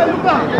Empate.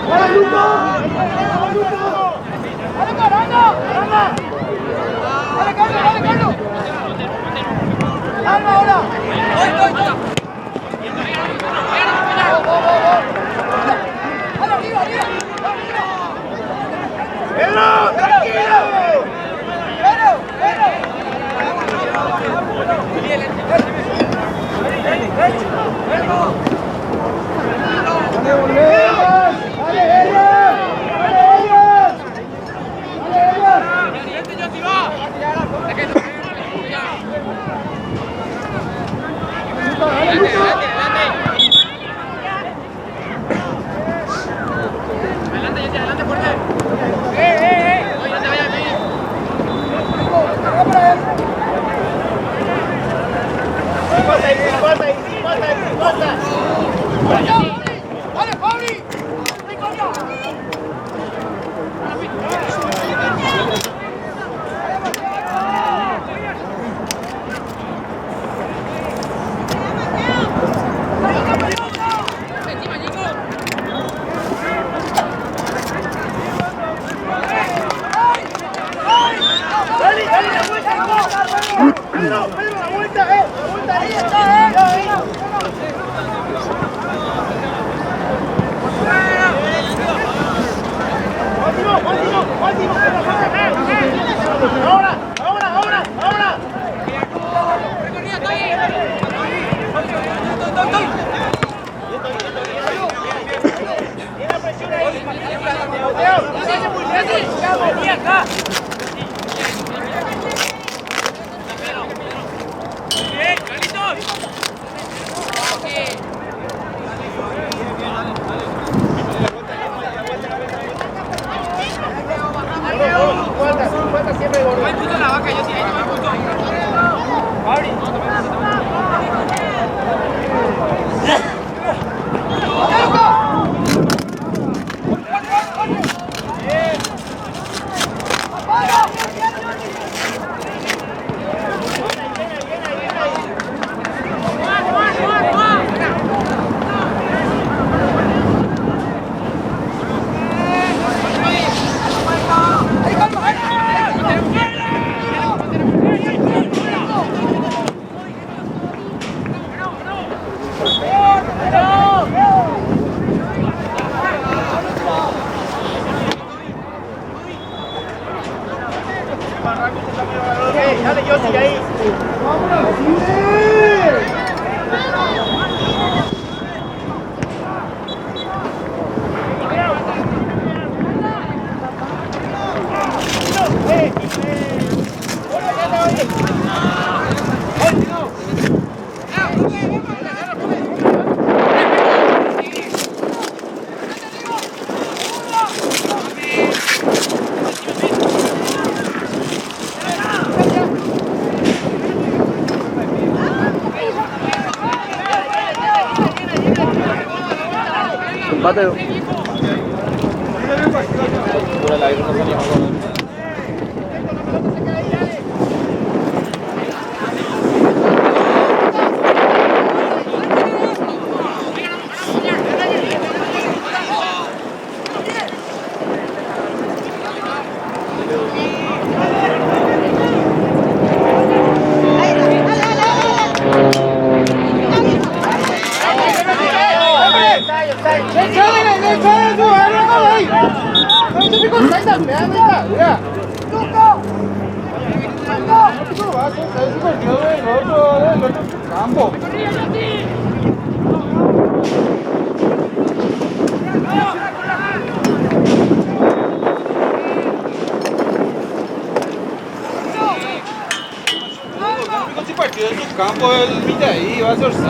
Este partido en su campo, el Villaí va a ser 6.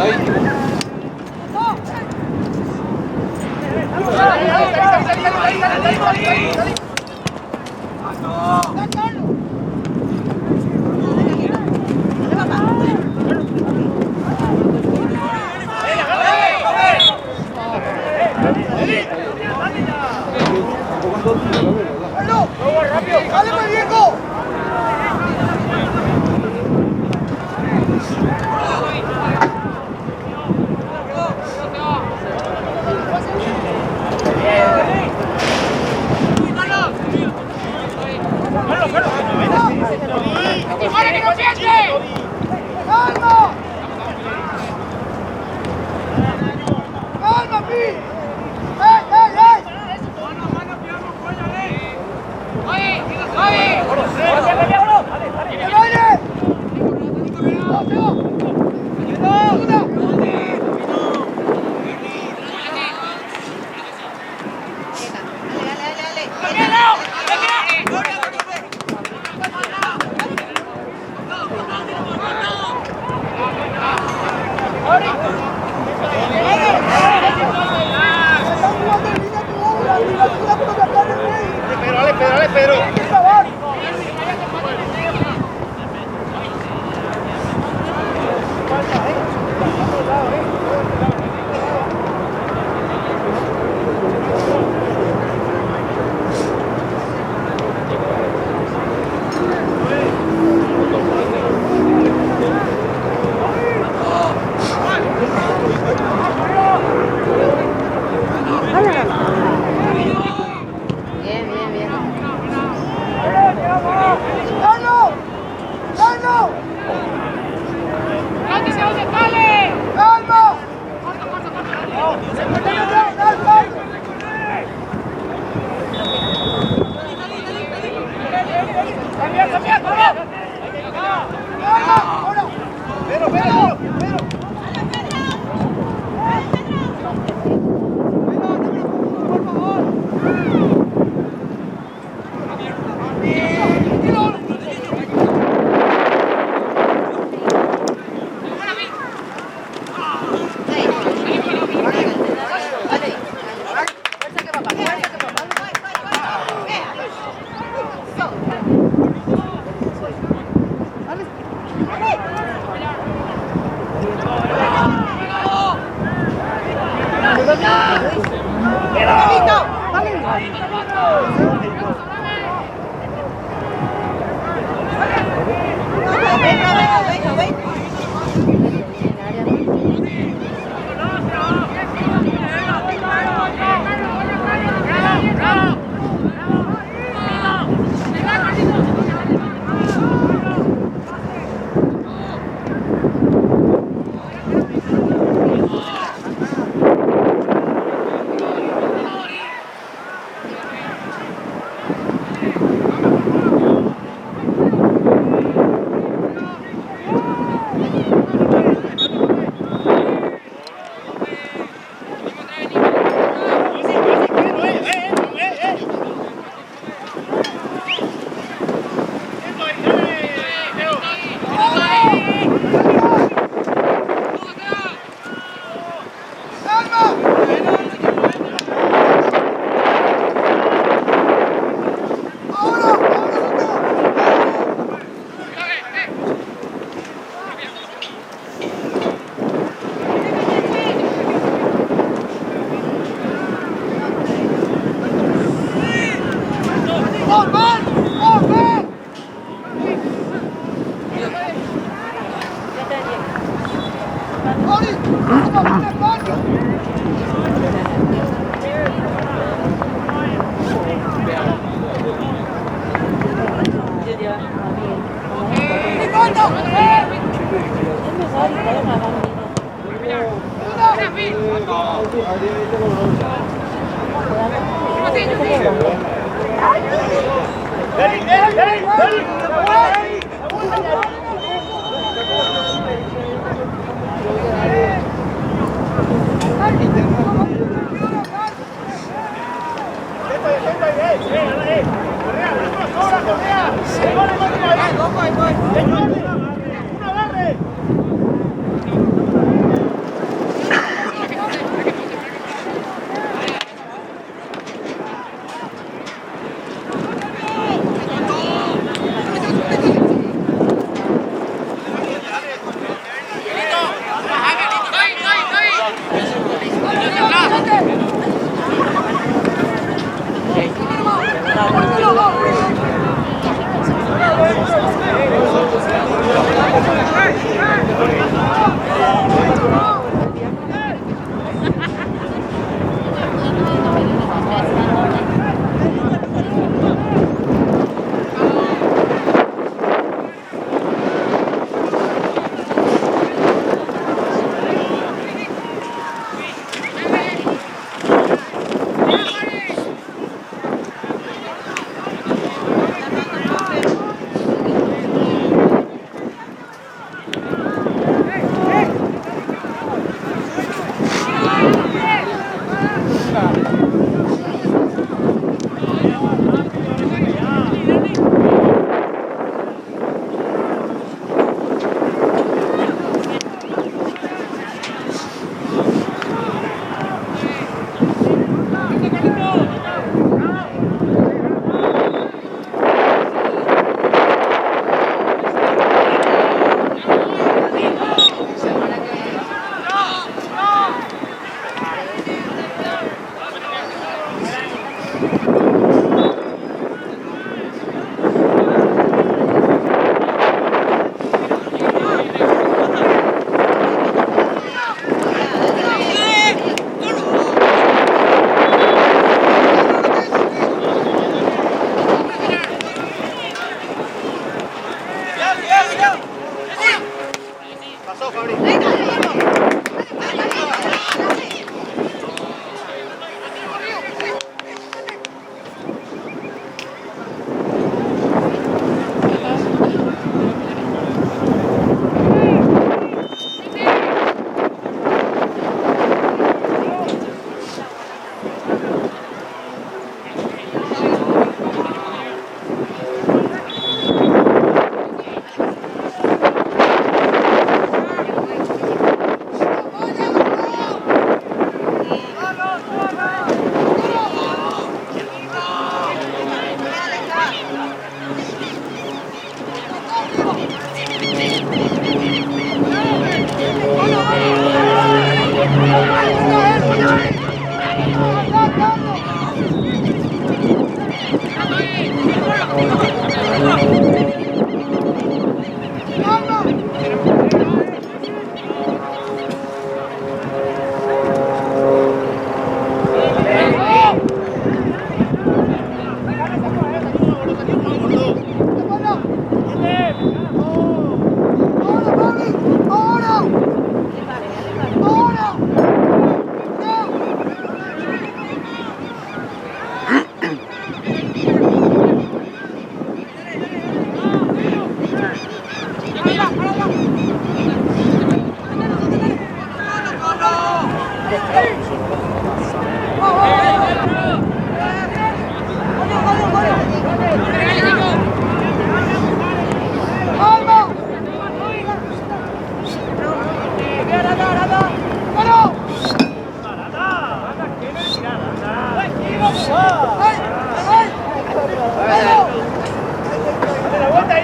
¡Dale, pues, viejo! ¡Ahora que no piense! ¡Calma! ¡Calma, Pi! ¡Ey! ¡Oye! Pedro.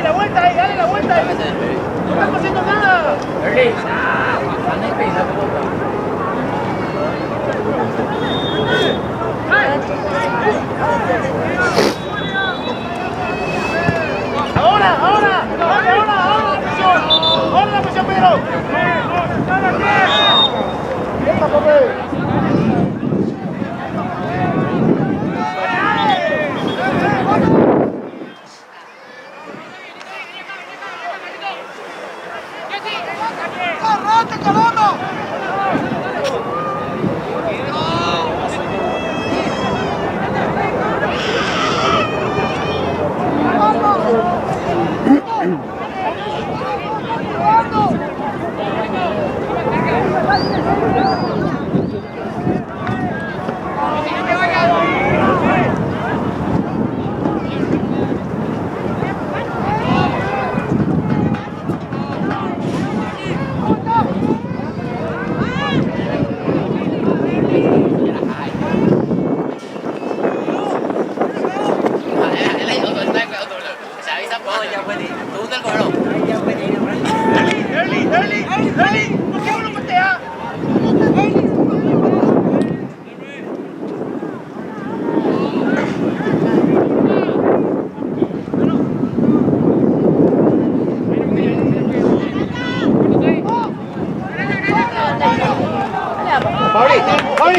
La vuelta ahí, dale la vuelta ahí. No estamos haciendo nada. Ahora la presión. Ahora la presión, Pedro. ¡Epa, Pepe! Eli, ¿por qué no patea? Fabri.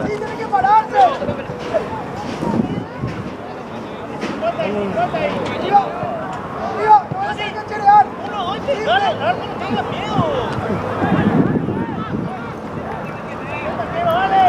Tiene que pararse. Tío, no vas a tener que cherear. Dale, no tengas miedo. Vale.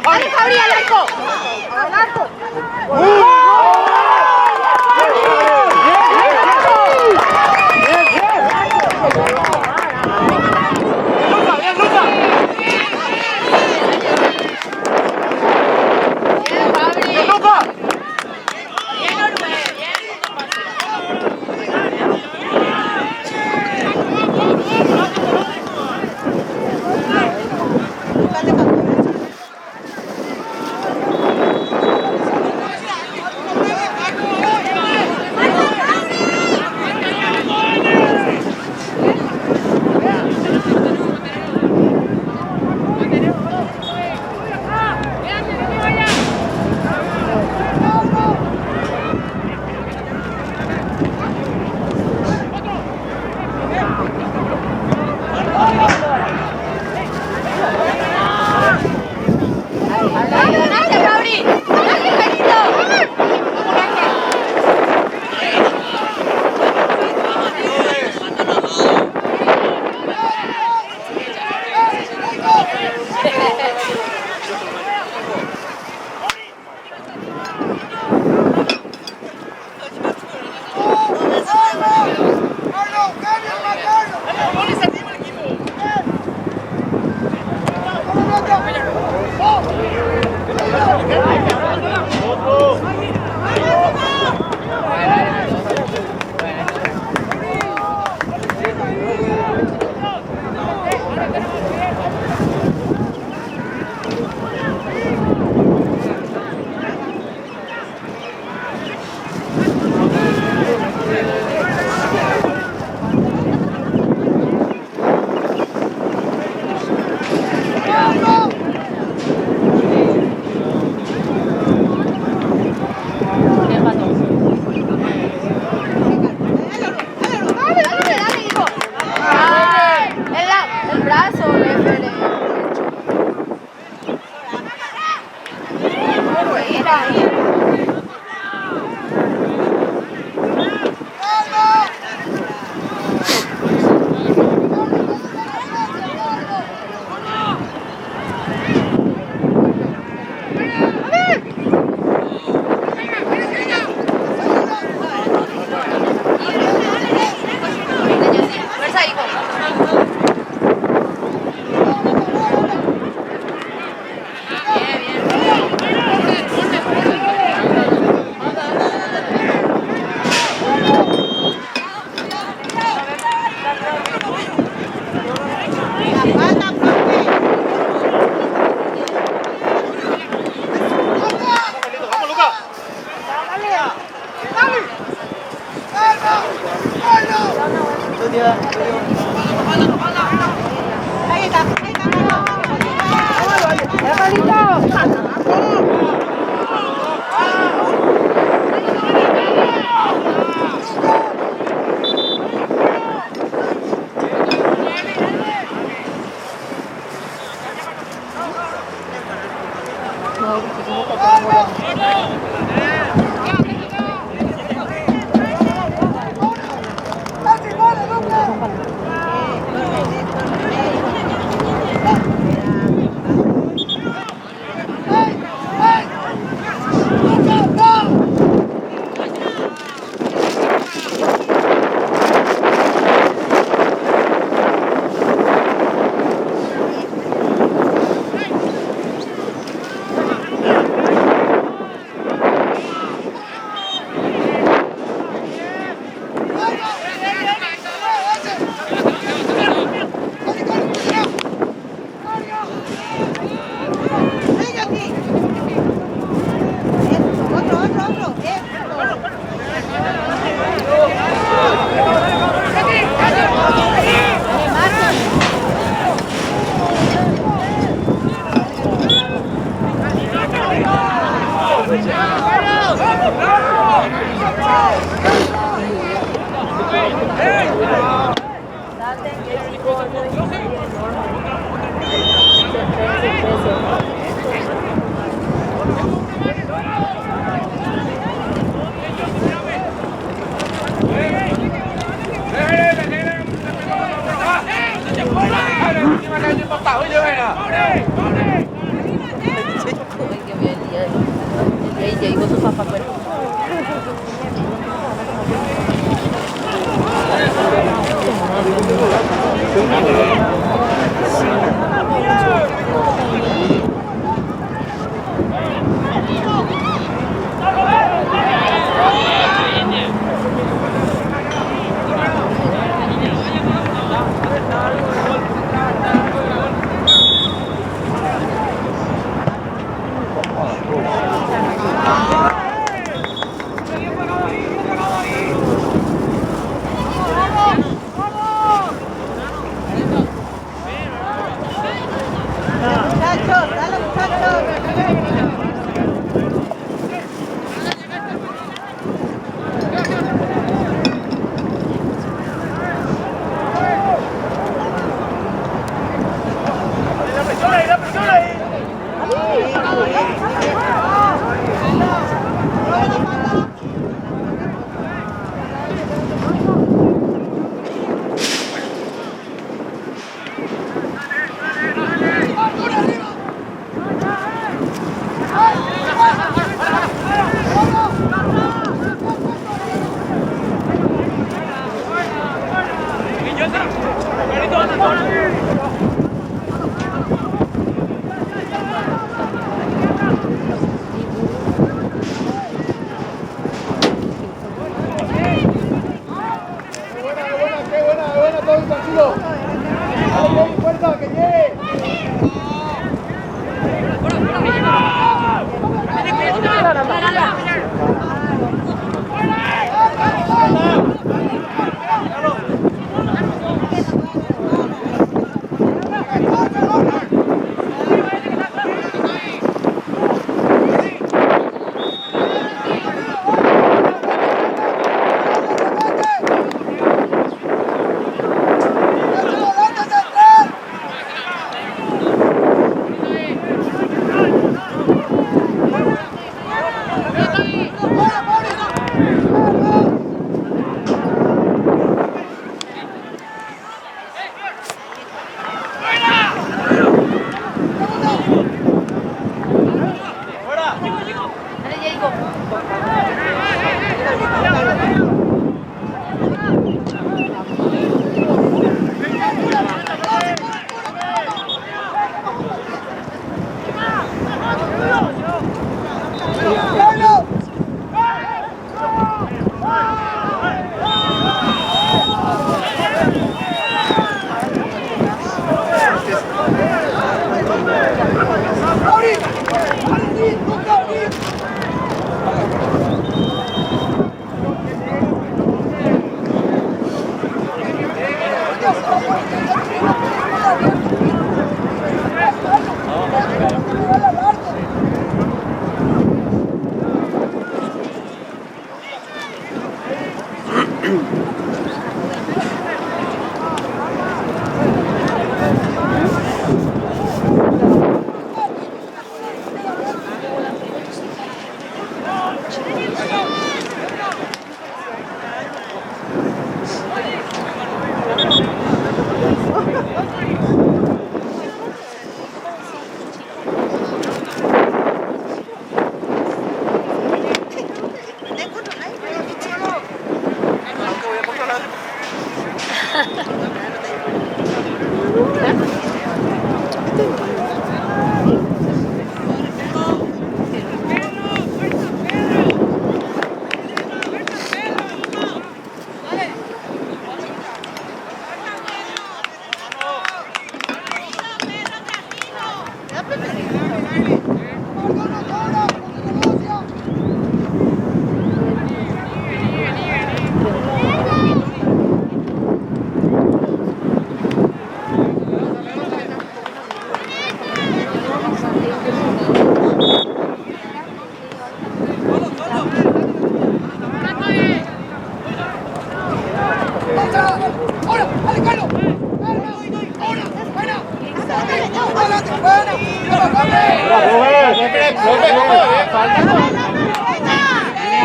¡Dale, Fabri, al arco! ¡Al arco! Bien, bien. Ahí está, ahí está.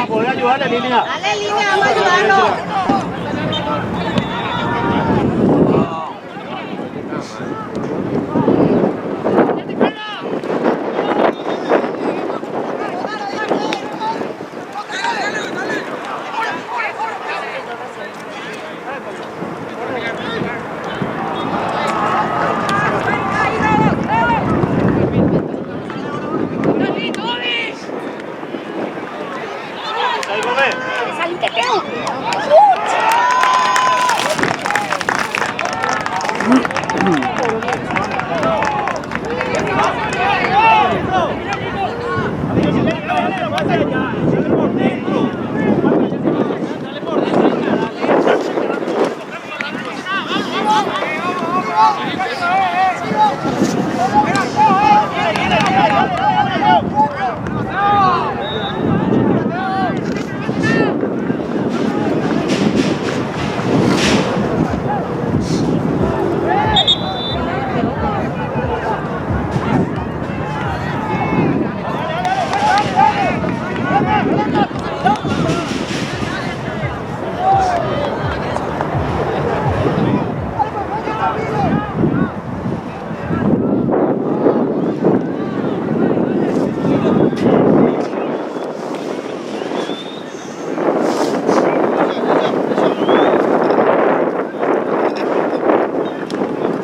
Poder ayudarle, línea. Dale, línea, vamos a ayudarlo. Salite, creo.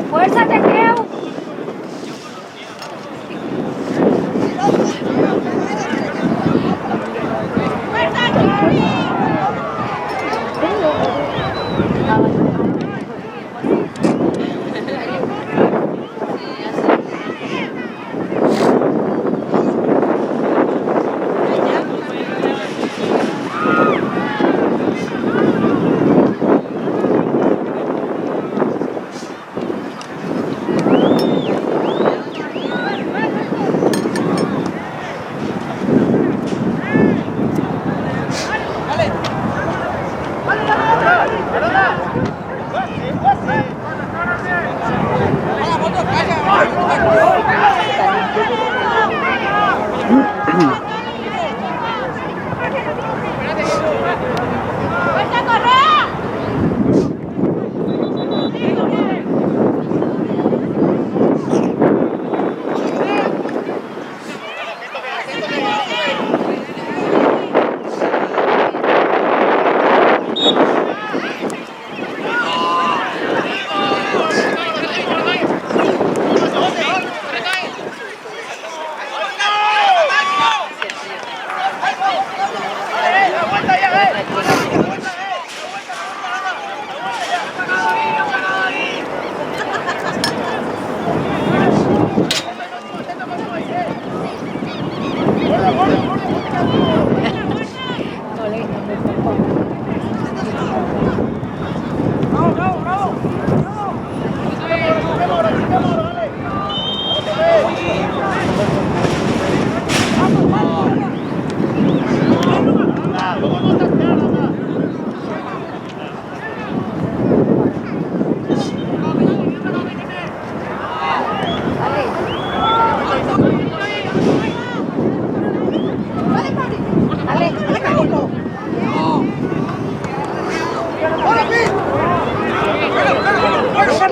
Fuerza, te creo.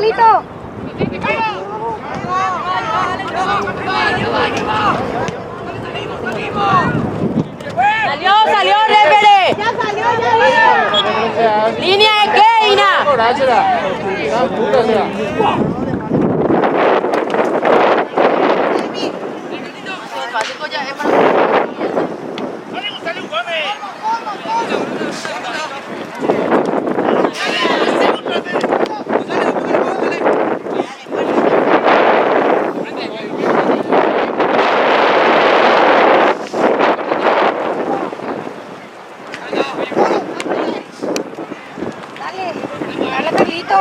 Carlito. Salió, Refere. Ya salió. Línea de Keina. Dale, Carlito.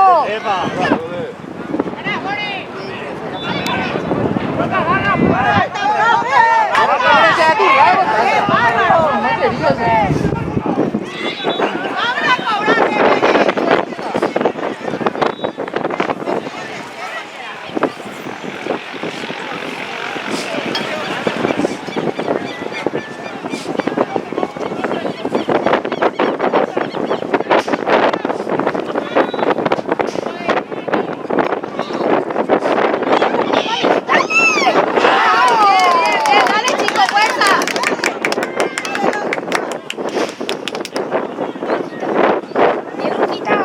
Dale, chico, fuerza. Bien, Luquita.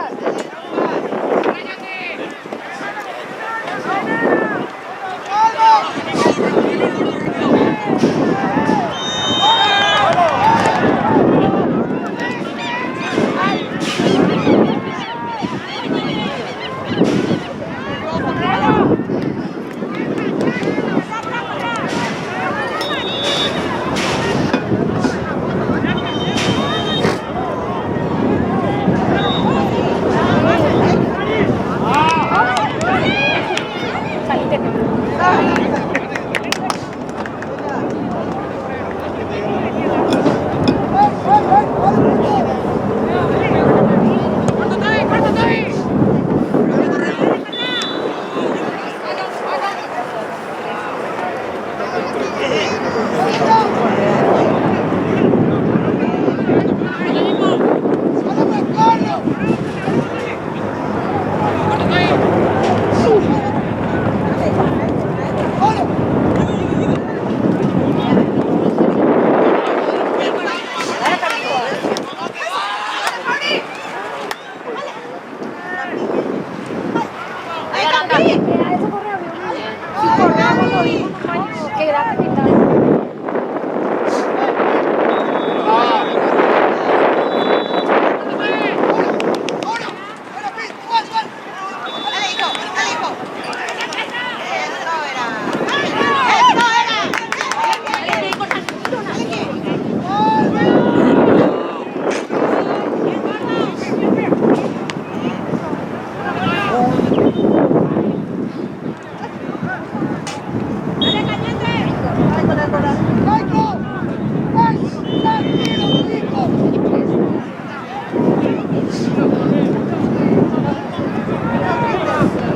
Qué grande que está.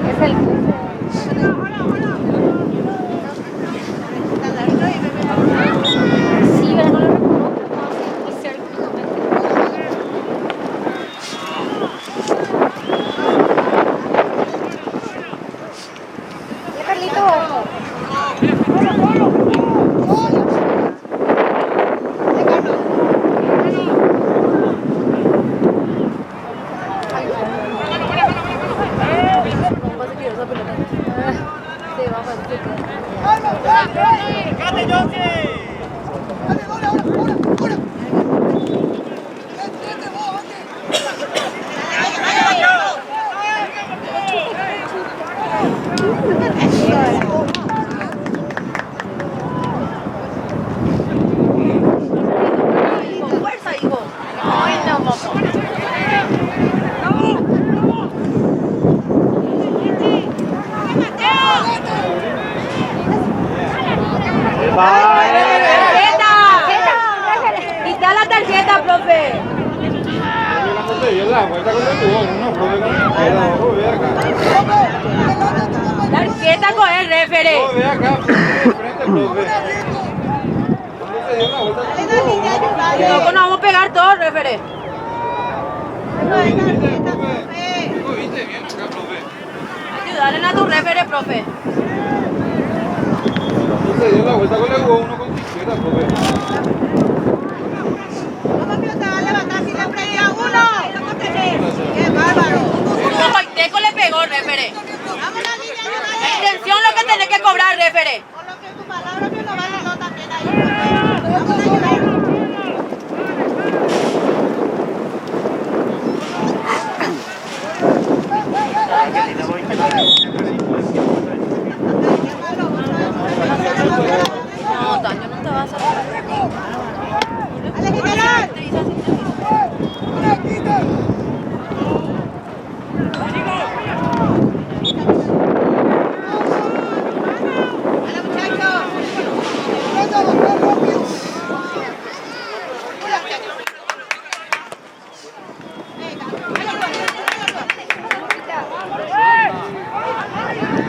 Es el... Sí, pero no lo reconozco. No, sí, cerca. Ya, Carlito. Con fuerza, hijo. Ay, no, mamá. Quita la tarjeta, profe. Tarjeta con el refere. Loco, nos vamos a pegar todos, refere. ¿Viste bien acá, profe? ayudarle a tu refere, profe. Se dio la vuelta con el huevo uno con izquierda, profe. ¿Cómo que te va a levantar si le fregué a uno? ¡Qué bárbaro! Un teco le pegó, refere. Vamos a la línea, no La vale. intención lo que tenés que cobrar, refere. Con lo que tu palabra que no vale no también ahí. Vamos a ayudar. No, daño no te va a hacer. ¡Ale, general! ¡Ale, muchachos!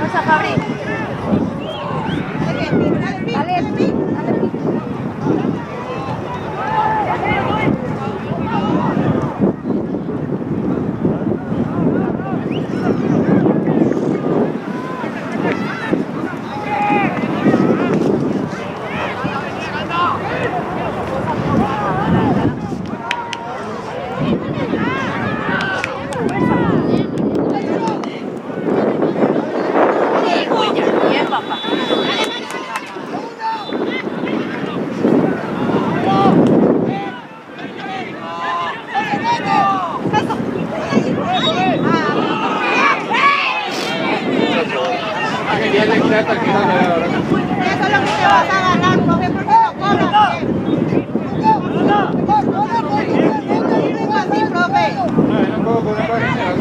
Pasa, Fabri. Dale, dale. Bien, papá. Ya le quita esta quita ahora. Eso es lo que te vas a ganar, profe, porque no cobras bien. Así, profe. No puedo poner para general.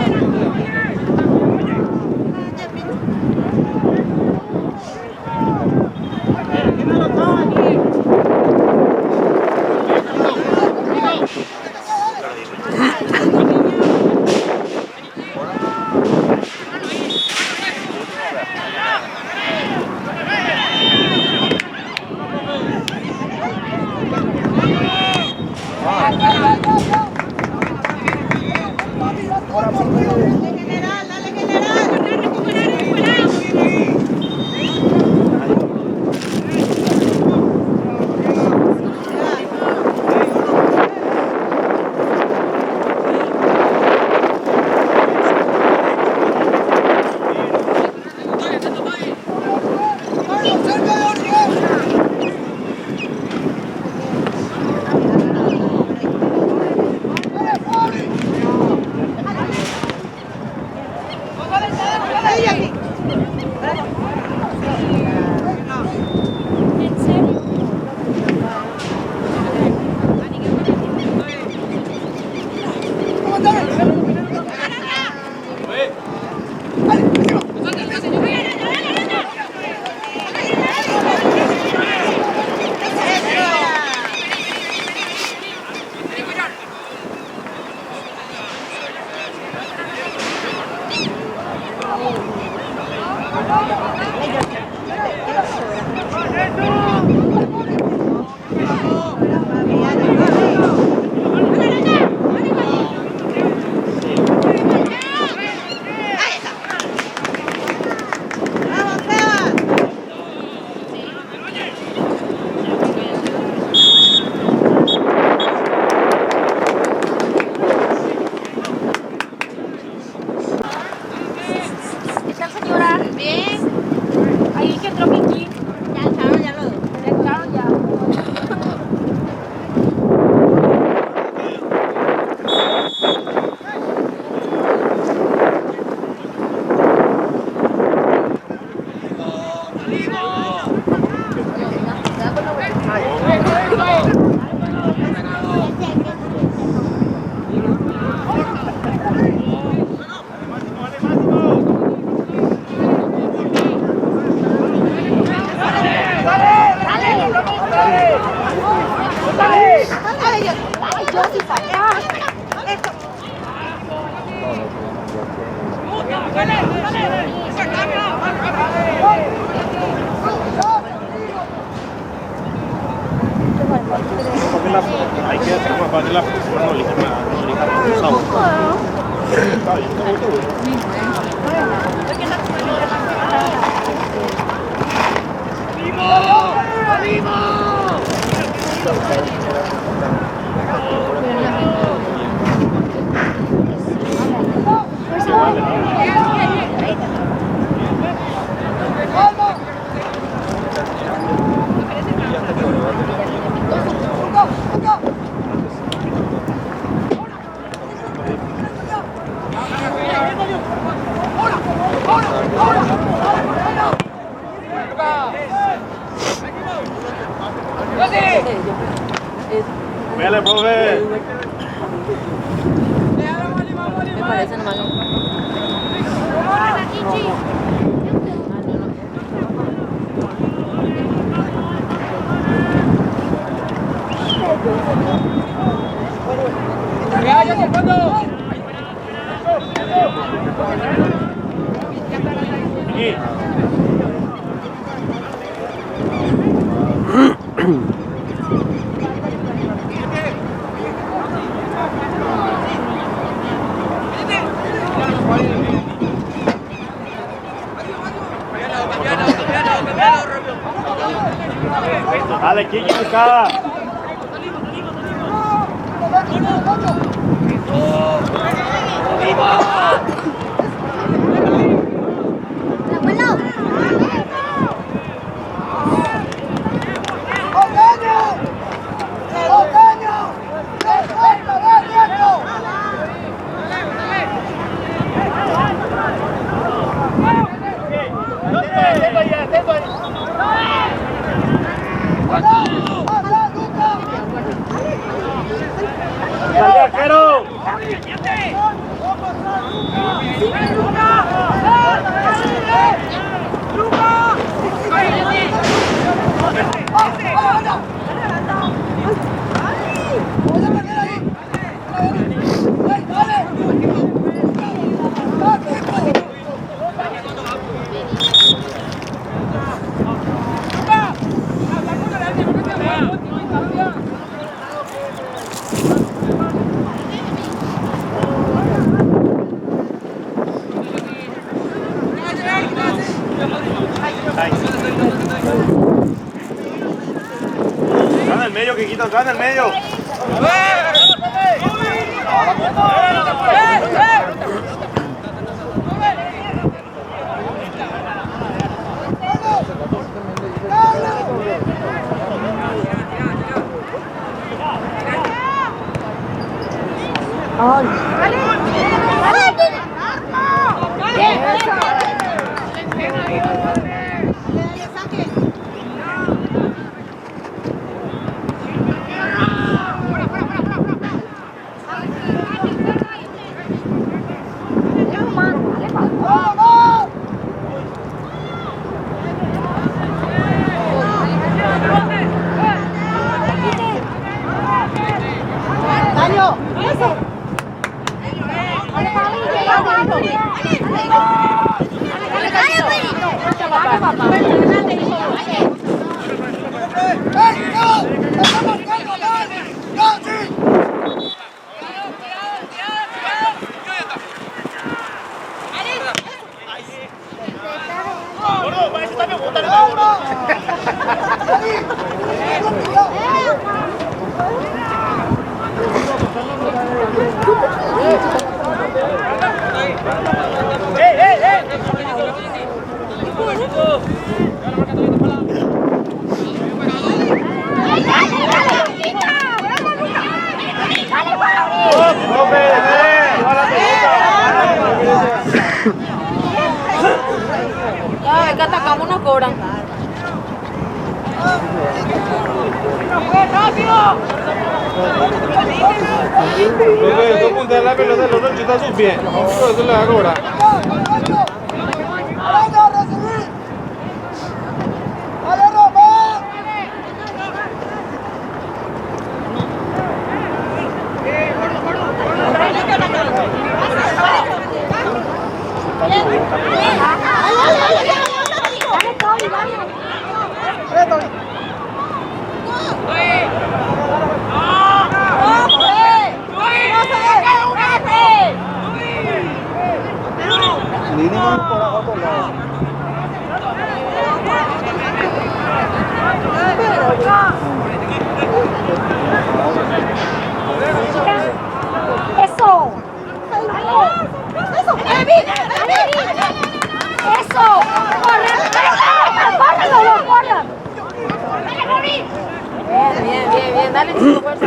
Dale, general, dale, general. Ahí, aquí. ¿En serio? Vamos, Sebas. ¿Qué tal, señora? Bien. Vele, profe. Me parece nomás. Dale, Kiki, buscada. ¡Dale, arquero! Está en el medio, Kikito, está en el medio. Ya, es que atacamos, nos cobran. Tú punta la pelota, el otro chuta sus pies. Eso le va a cobrar. Eso. Eso. Corran. Bien, dale, chico, fuerza.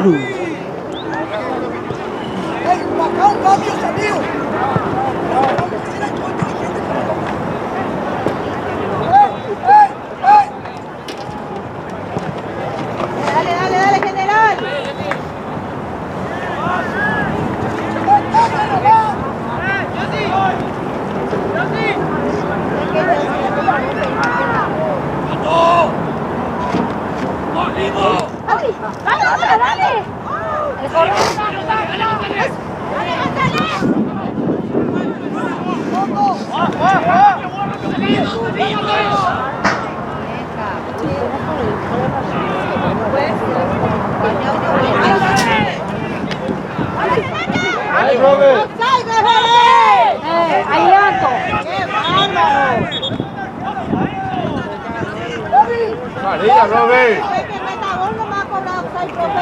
María, Robert. Que meta gol no me ha cobrado 6 profe.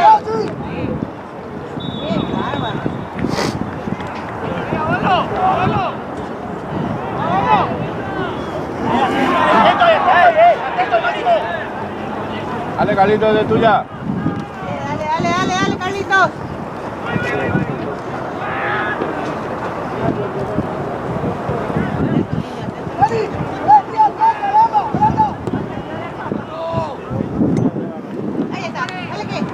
Qué bárbaro. Dale, Carlitos, de tuya. Dale, Carlitos. Ahí está, dale que.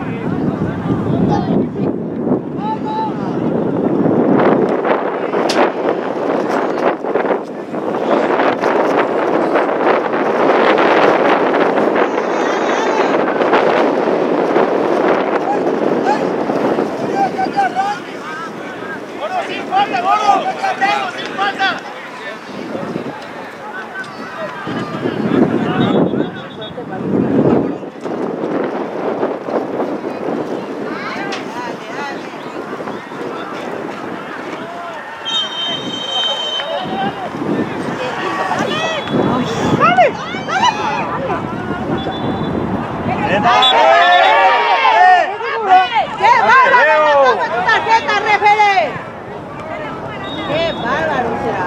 ¡Sin falta, gordo! ¡Sin falta! ¡Qué bárbaro! ¡Toma tu tarjeta, referee! ¡Qué bárbaro será!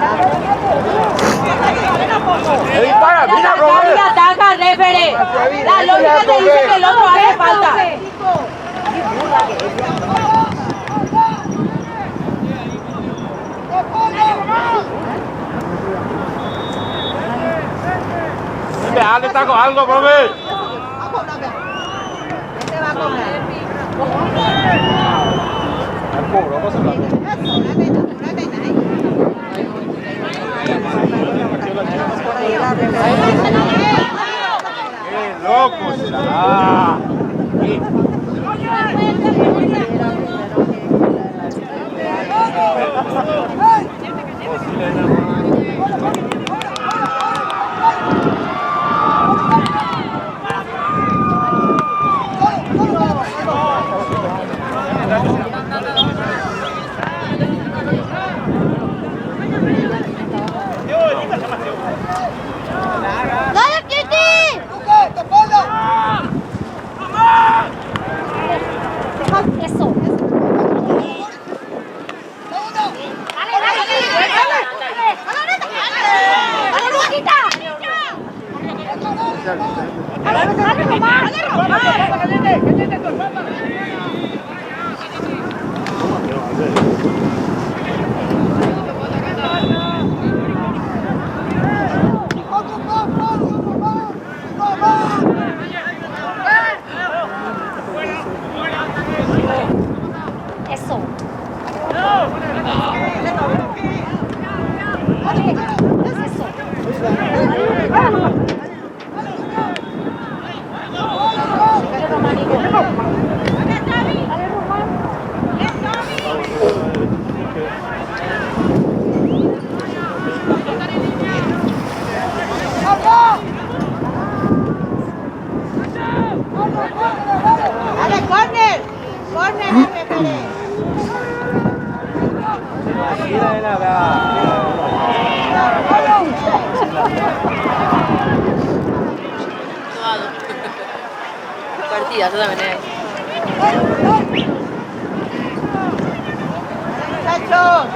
Dispara, mira, Nadie Robert. ataca, refere. La lógica te dice que el otro hace falta. Dale, taco, algo, Robert. Va a cobrar, vea. Este va a cobrar. Al cobro, vamos a hablar. Eso, una nena ahí. ¡Qué loco será! ¡Dale, Kitty! Eso. ¡Dale, Luquita! ¡Dale, Román! Eso. Dale, Románico. Dale, Román. ¡Dale, córner! ¡Córner, referee! Partida, eso también es. ¡Muchachos!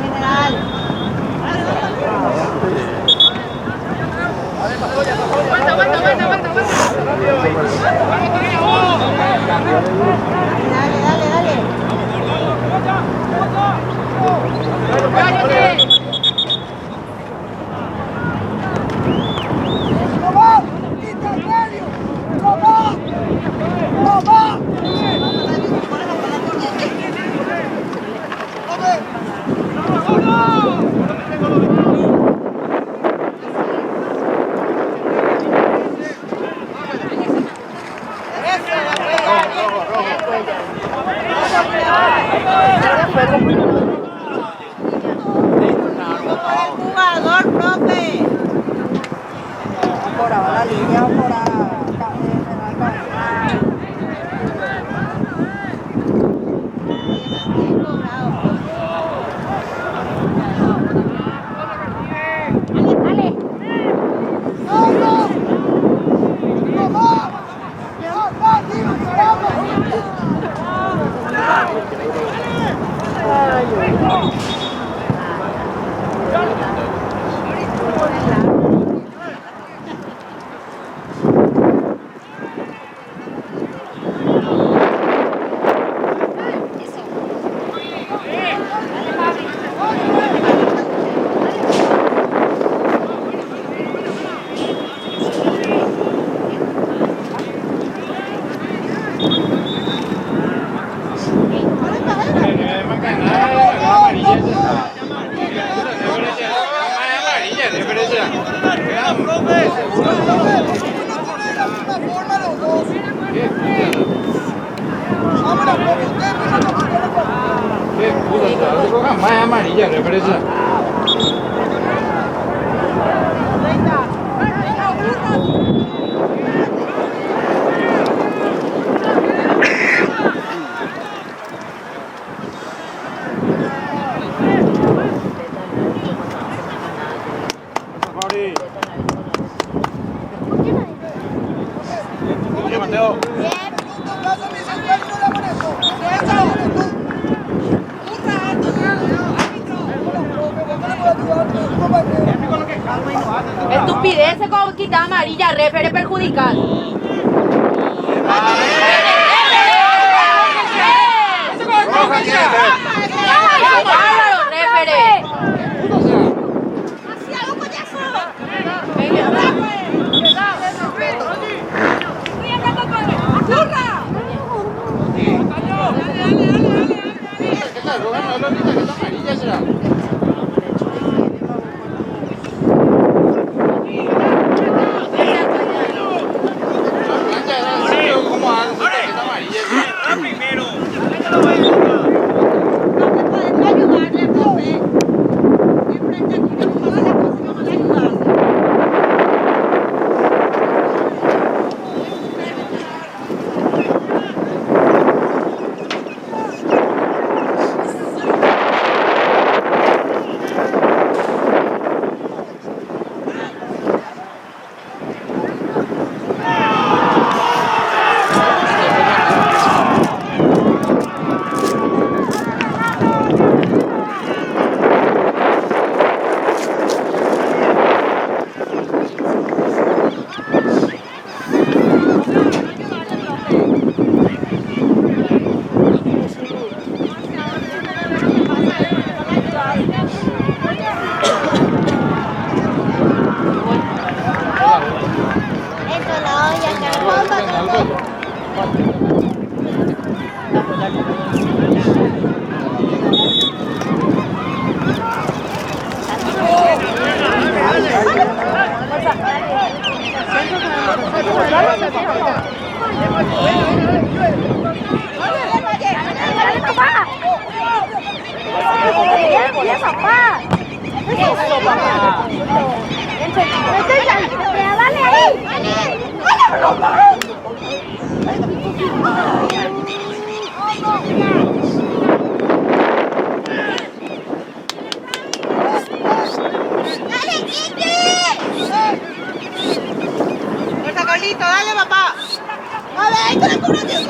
General. Aguanta, aguanta, aguanta, aguanta. Jugador, profe. Ahora va la línea, ahora. Más amarilla, represa. Mateo. Estupidez con quitar amarilla, refere perjudicar. ¡Bárbaro, refere! Fuerza, Carlito, dale, papá. A ver, ahí te la cobro, Dios.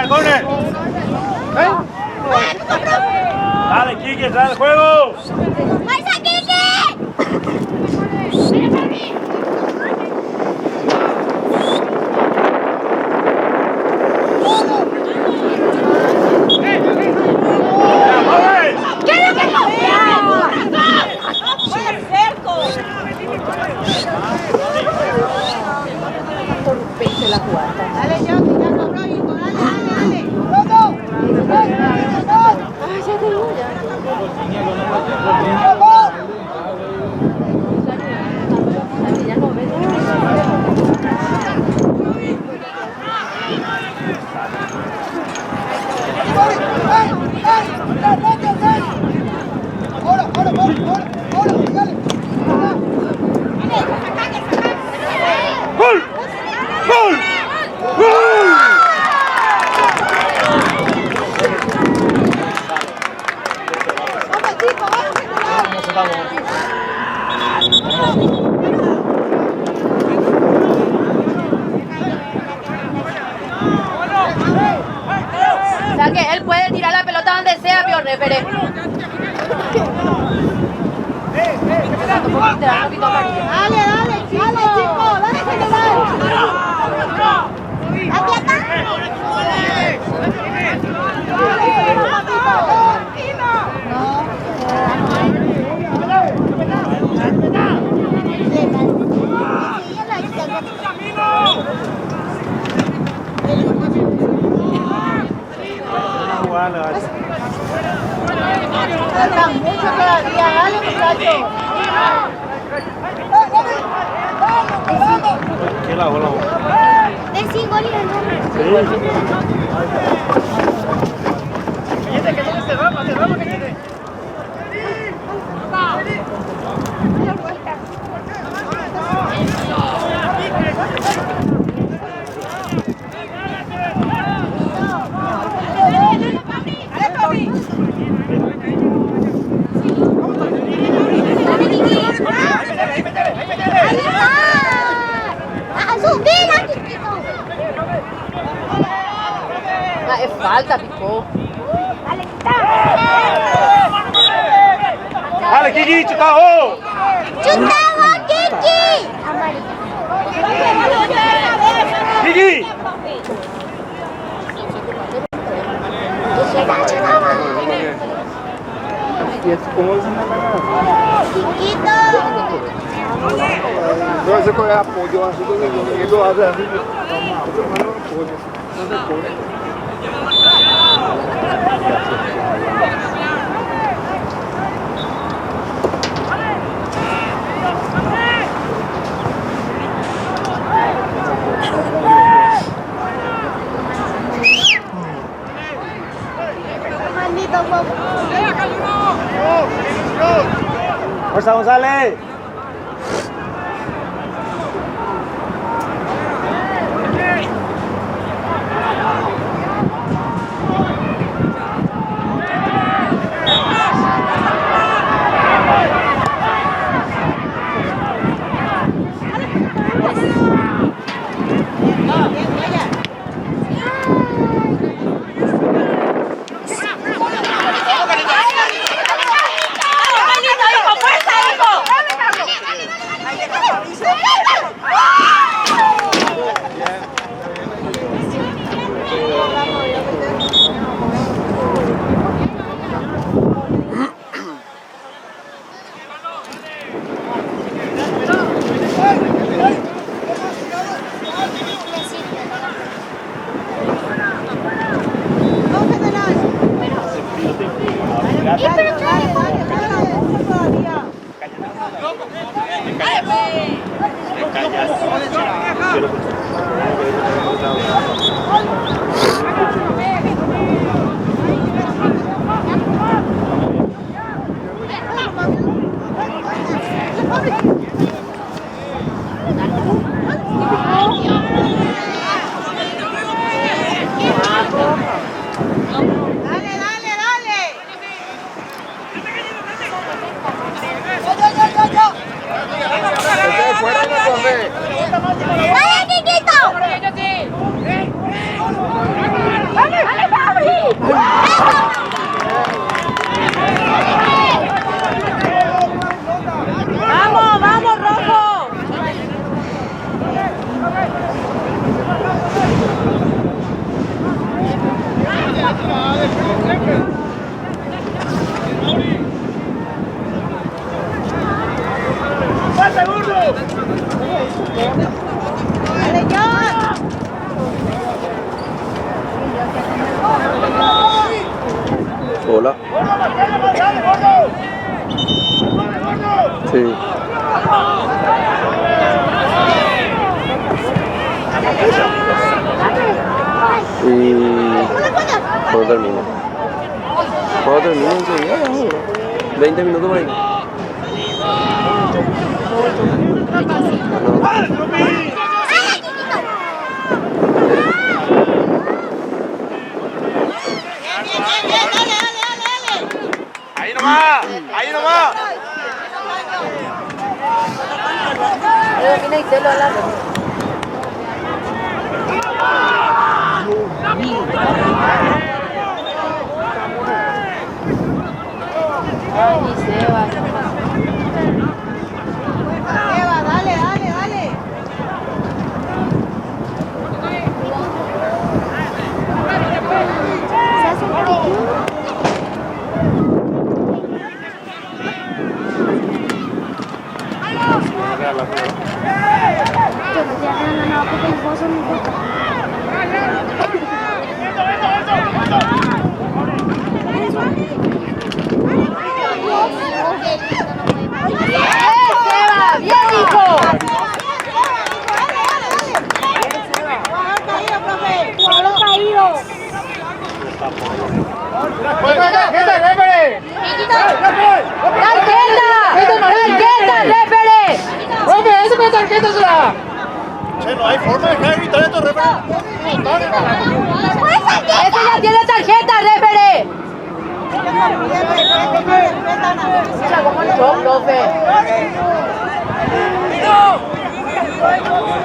¡Corner! ¡Dale, Quique, dale, juego! ¡Fuerza, Kike! Dale, Johnny, ya cobró, hijo. Dale, dale, Ay, ya te digo, ya. Ya lo ves. ¡Gol! ¡Gol! ¡Gol! O sea que él puede tirar la pelota donde sea, Pior, Pérez. dale, chico, dale, general. Aquí está. Falta mucho todavía, dale, muchachos. ¿Qué la bola? De 5 goles Que tiene cerramos, que tiene. Es falta, Pico. Dale, Kiki, chutao. ¡Chutamos, Kiki! Kiki. Chiquito. No hace con el apoyo, así que lo hace así. No se pone. Maldito guapo. Fuerza, González. Dale, John. Hola. Sí. Y cuando termine. Cuando termine enseguida, 20 minutos por ahí. Ahí nomás, ahí nomás. Mira y te lo habla. Ay, ni Seba. Seba, dale, dale, dale. Se hace un poquito. Yo no te hago nada porque el pozo no importa. Seba! ¡Bien, hijo! Bajar caído, profe. Jugador caído. ¡Tarjeta, refere! ¡Tarjeta, refere! ¡Profe, esa es la tarjeta, será! Che, no hay forma de dejar de gritar esto, refere. ¡Ese ya tiene tarjeta, refere! Mira cómo entró, profe.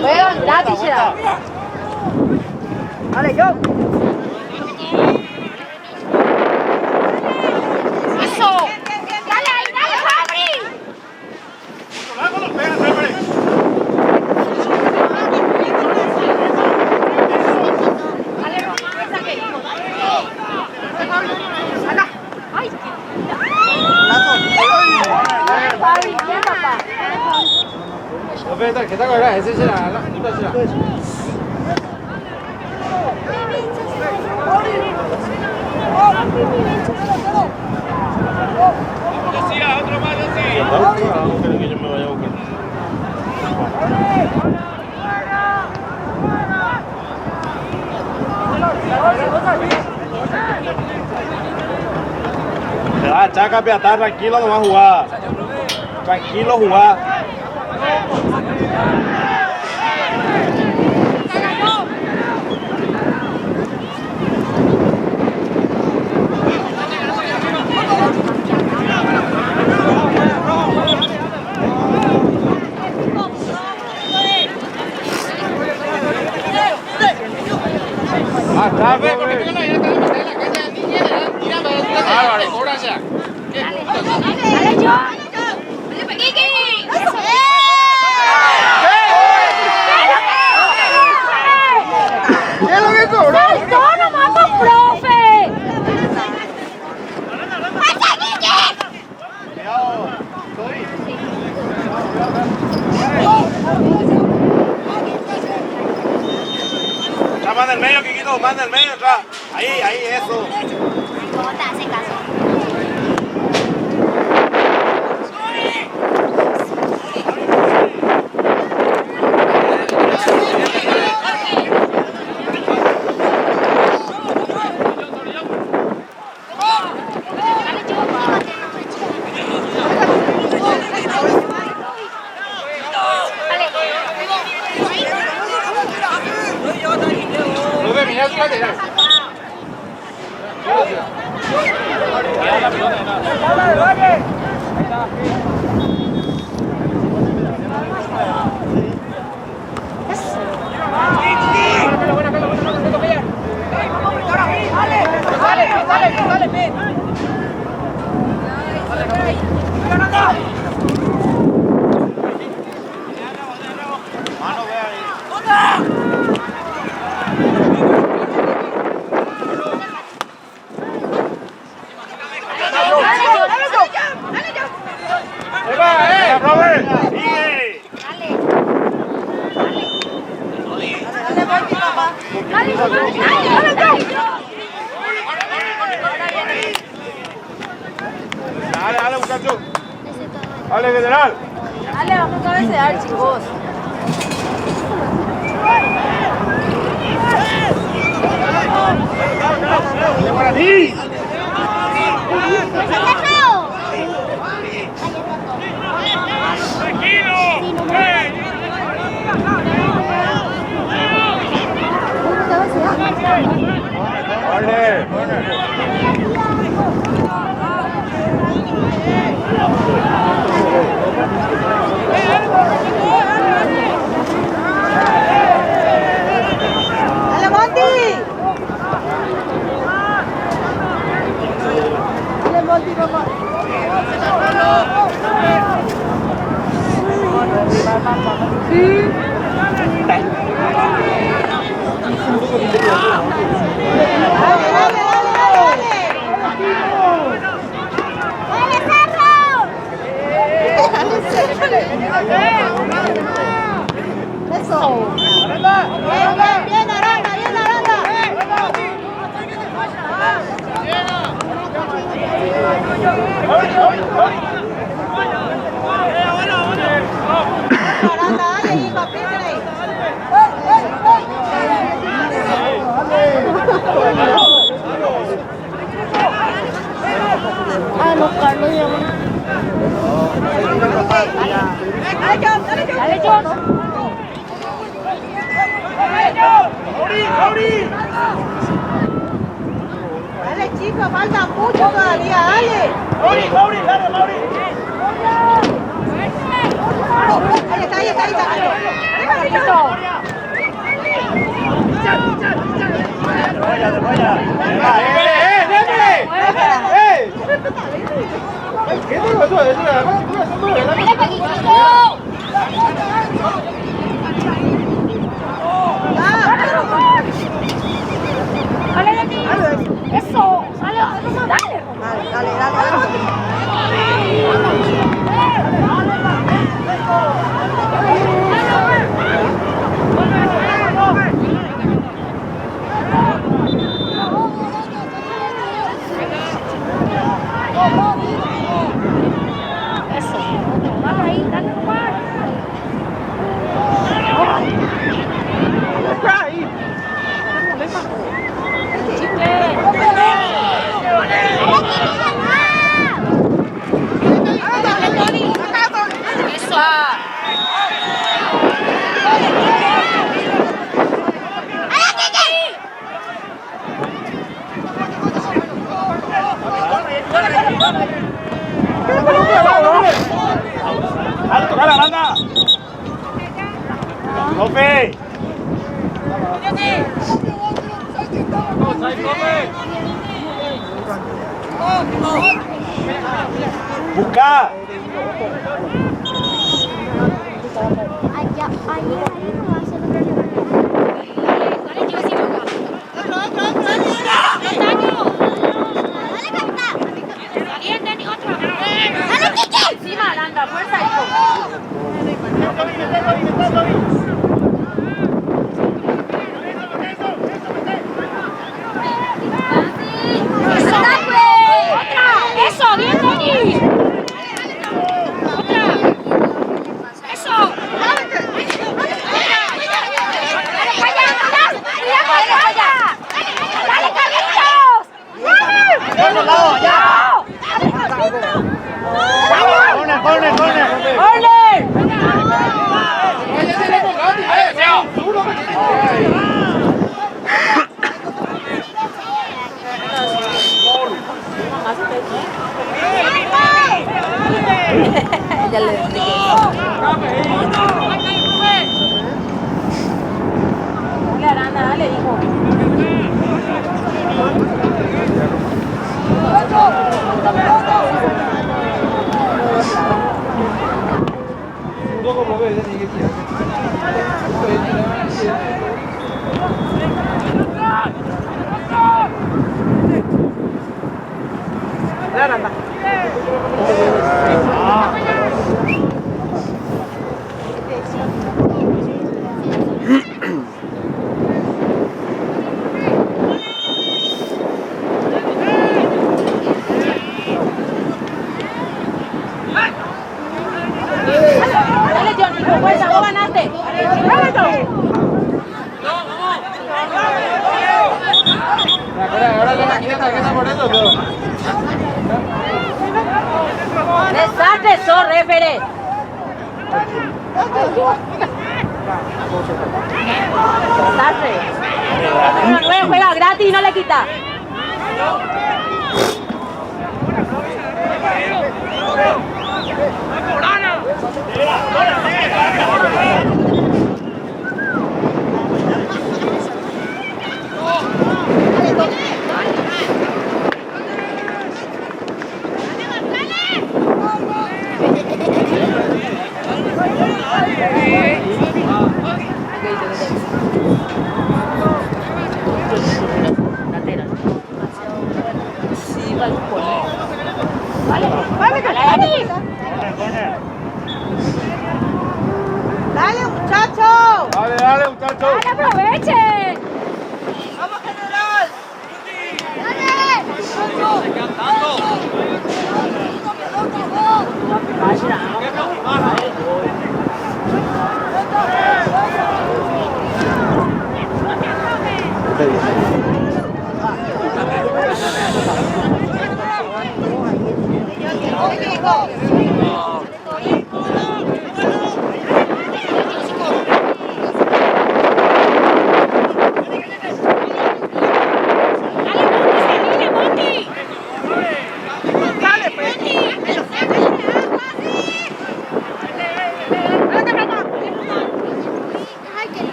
Juegan gratis, será. Dale, yo. Eso. Dale ahí, dale, Fabri. Luego los pegan, refere. Fabi, bien, papá. Profe, tarjeta cuadrada, ese será, la puta será. Otro más, no quieren que yo me vaya a buscar. Chaca, Piatá, tranquilo, no va a jugar. Tranquilo, jugar. Dale, John. Kiki. ¿Qué es lo que cobró? ¡Saltó nomás, pues, profe! ¡Pasa, Kiki! Ya, manda el medio, Kikito, manda el medio atrás. Ahí, eso. Bota, hace caso. Profe, mira su lateral. Dale, dale, muchacho. Dale, general. Dale, vamos a cabecear, chicos. ¡Para ti! ¡Dale, Monty! Eso. Bien, bien, Aranda, bien, Aranda. Aranda, dale, hijo, apriétale ahí. Ah, no, Carlos, ya bueno. Dale, John, dale, John. Dale, John. Dale, chicos, falta mucho todavía, dale. Ahí está, Dale, Dani. Eso. Dale, dale. Eso. Dale ahí, dale nomás. ¡Dale, toca la banda! ¡Profe! ¡Busca! Encima, Aranda, fuerza, hijo. Eso, bien, Dani. Otra. Eso. Dale, Carlitos. Ya le expliqué. Dale, Aranda, dale, hijo. ganaste. Ahora ¿qué está poniendo todo? Desastre, sos, refere. Desastre. Manuel juega gratis y no le quita. Dale, muchacho. Dale, muchacho. ¡Dale, aprovechen! Vamos, general.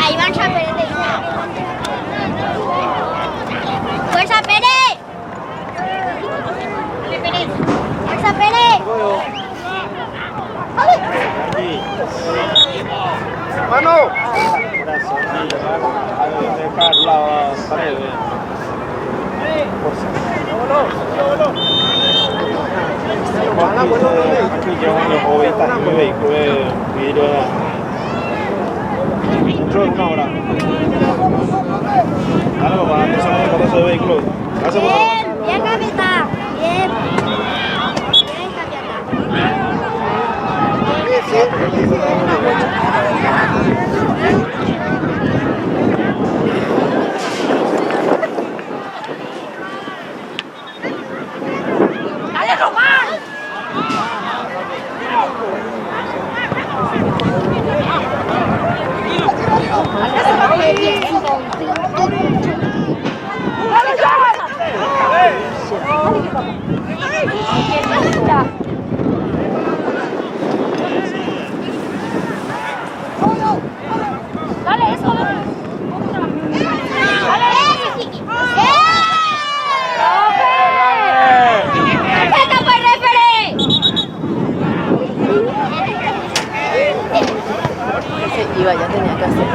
Ahí van a perder. ¡Fuerza, Pérez! ¡Fuerza, Pérez! ¡Mano! Dentro de una hora. Dale, papá, empezamos con ese vehículo. Gracias por Bien, bien, capitán. Bien. Bien, capitán. ¡Dale, Román! Dale, eso, dale. Dale. ¡Perfecto, pues, referee! Ese iba, ya tenía que hacer.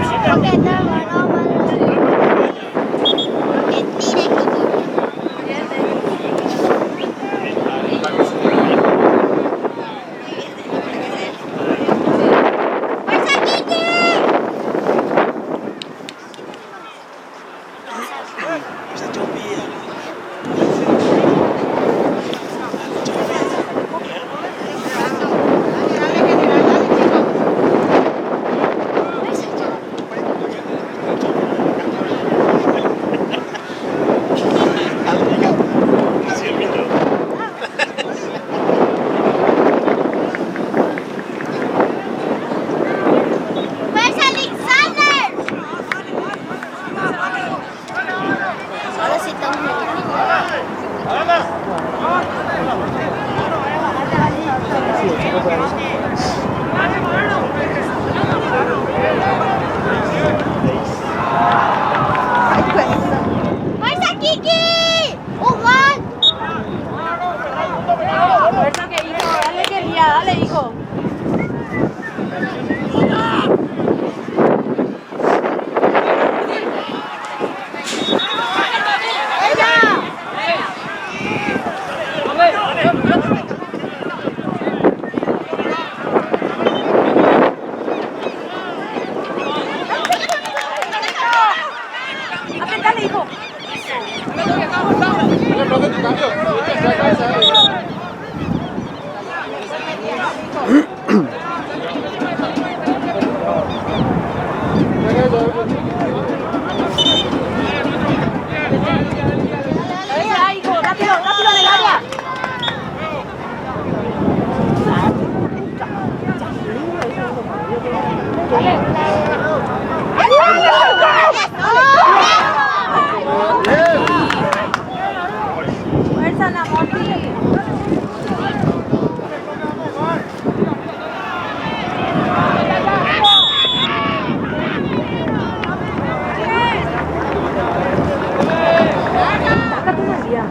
¡Fuerza, Kiki! ¡Un gol! Fuerza que hijo, dale que lía, dale hijo. Apretale hijo. Venga, hijo, rápido, rápido en el área. Fuerza, Namoti. Sácate una vía.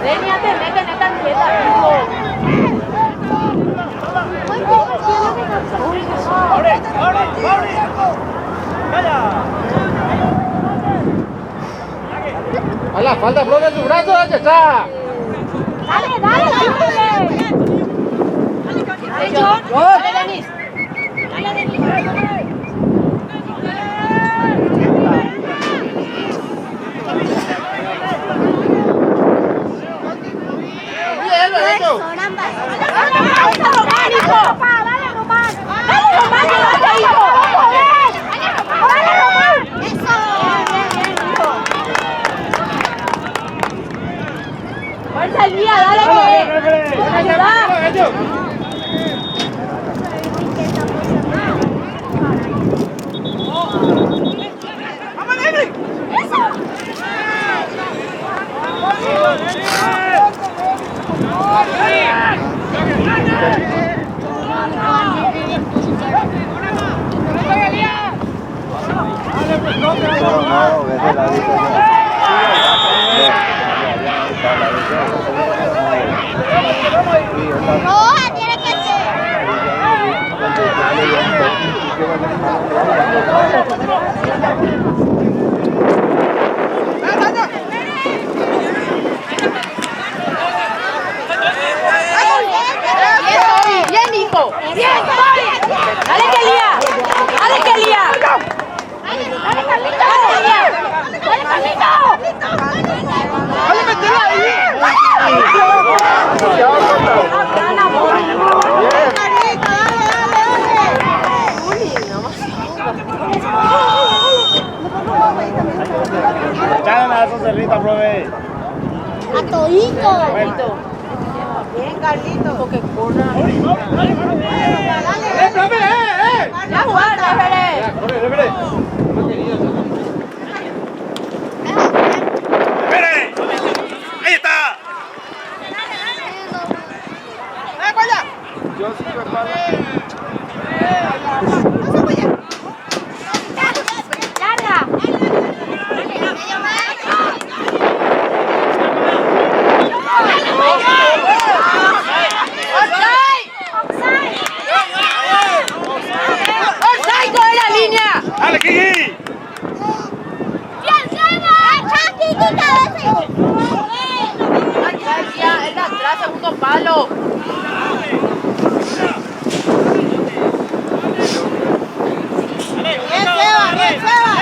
Veníate, mete esta quieta, ¡Hala, falta floja su brazo! ¡Ya está! dale, dale, dale. Dale, John. Dale, Denis. Dale, Denis. Son ambas. ¡Dale, Román, hijo! ¡Dale, Román! ¡Dale, Román, que dale, hijo! ¡Dale, Román! ¡Eso! Bien, hijo. ¡Fuerza, Elía! ¡Dale, que! ¡Ayuda! ¡Roja tiene que ser! Bien, hijo. Bien, dale, que lía. Dale, que lía. Dale, Carlito. Dale, Lía. Dale, Carlito. ¡Dale, metela ahí! ¡Echale a esa cerrita, profe! ¡A todito! Bien, Carlito. Porque corra. profe! Ya jugar, réfere. ¡Corre, réfere! ¡Ahí está! Yo sí me paro. Larga. ¡Offside con la línea! ¡Dale, Kiki! Es de atrás, segundo palo. ¡Bien, Seba! ¡Bien, Seba!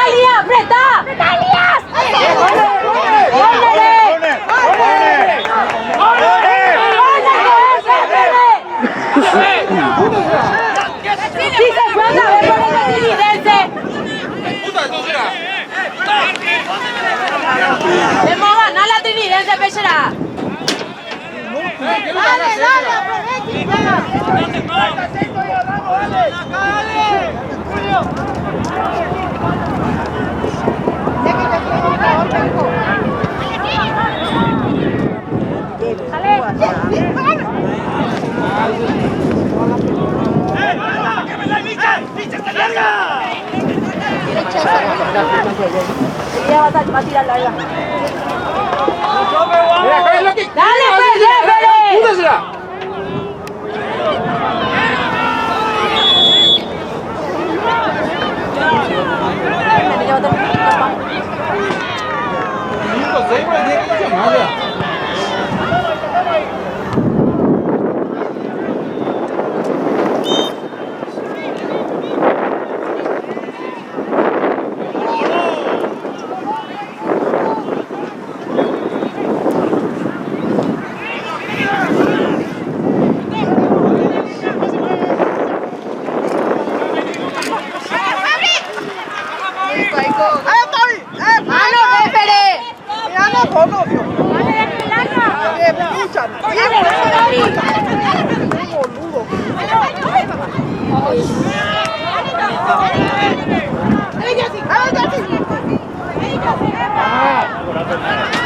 Elías! ¡Presta! ¡Presta, Elías! ¡Sí se fue una vez por el Trinidente! ¡Debemos ganar la Trinidente, Pechera! Dale, Va a tirar larga. Mira, ¿qué es lo que? ¡Dale, Fede! ¡Púdesela!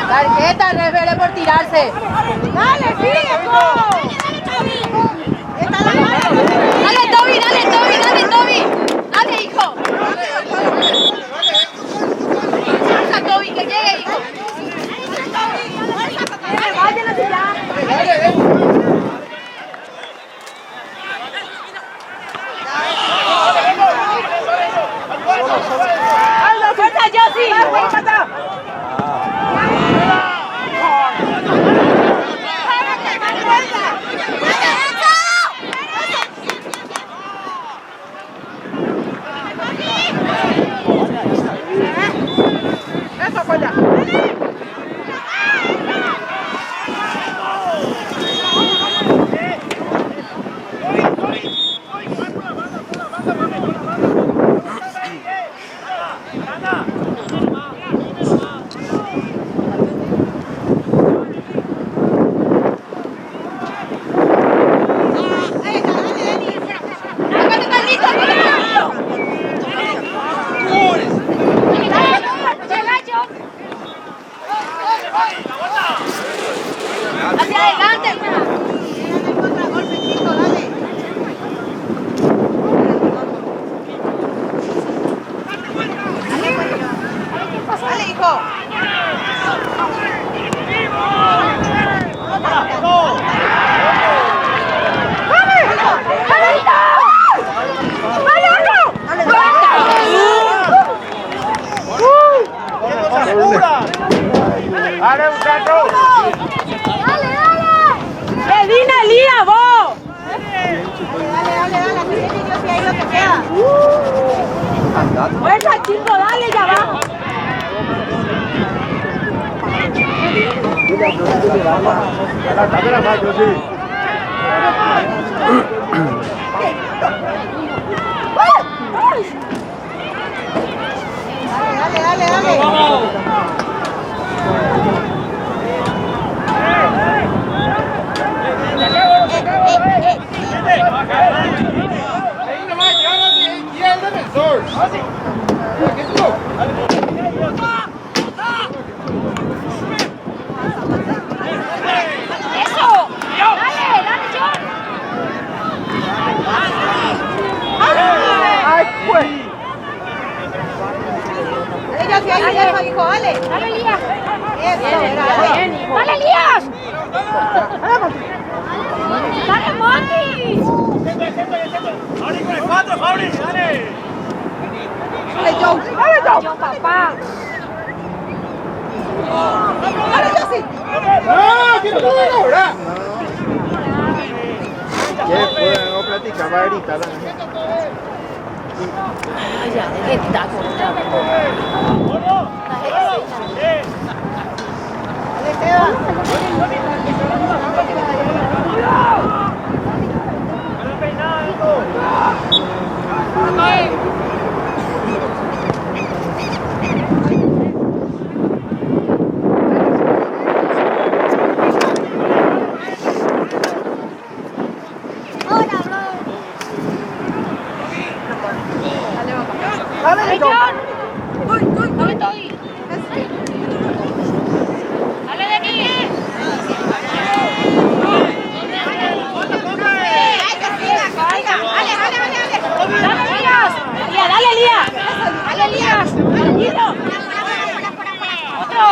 Tarjeta, refere por tirarse. ¡Dale, sigue, Dale, Toby, dale, Toby, dale, Toby. Dale, hijo. Fuerza, Toby, que llegue, hijo. Vayan a tirar. ¡Fuerza, Josie! Hacia adelante. Dale, hijo. ¡Dale, muchachos! ¡Medina, Elías, vos! Dale, así es, yo sí ahí lo que queda. ¡Fuerza, chico, dale, ya va! Dame la mano, sí. Dale. Ahí nomás, llévalo y el defensor. Eso. Dale, John. ¡Ay, pues! Yo sí ahí dejo, hijo, dale. Dale, Elías. Eso, era. Dale, Elías. Dale, Monty. Yo, papá. Dale, yo sí. ¡No! ¡Quiero que lo ahora! ¿Qué? No platicaba ahorita. Ya, de qué taco. Dale, Toby. Dale de aquí. Dale, Elías. Dale, Elías. Dale, Elías. Tranquilo. Otro.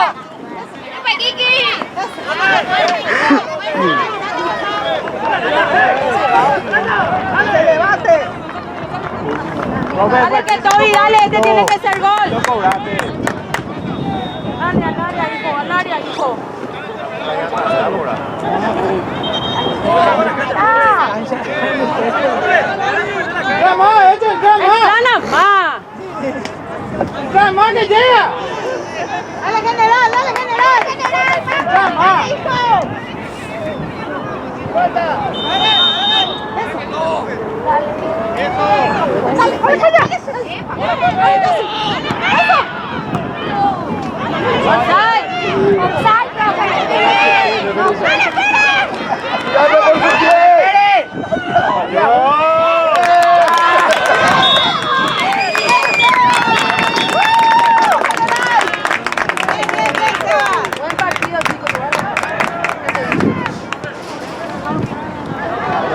Kiki. Dale que Toby, dale, este tiene que ser gol. Dale al área, hijo, al área, hijo. ¡Entra más, entra más! ¡Entrana más! ¡Entra más que llega! Dale, general, dale, general. ¡Entra más! ¡Offside! ¡Offside!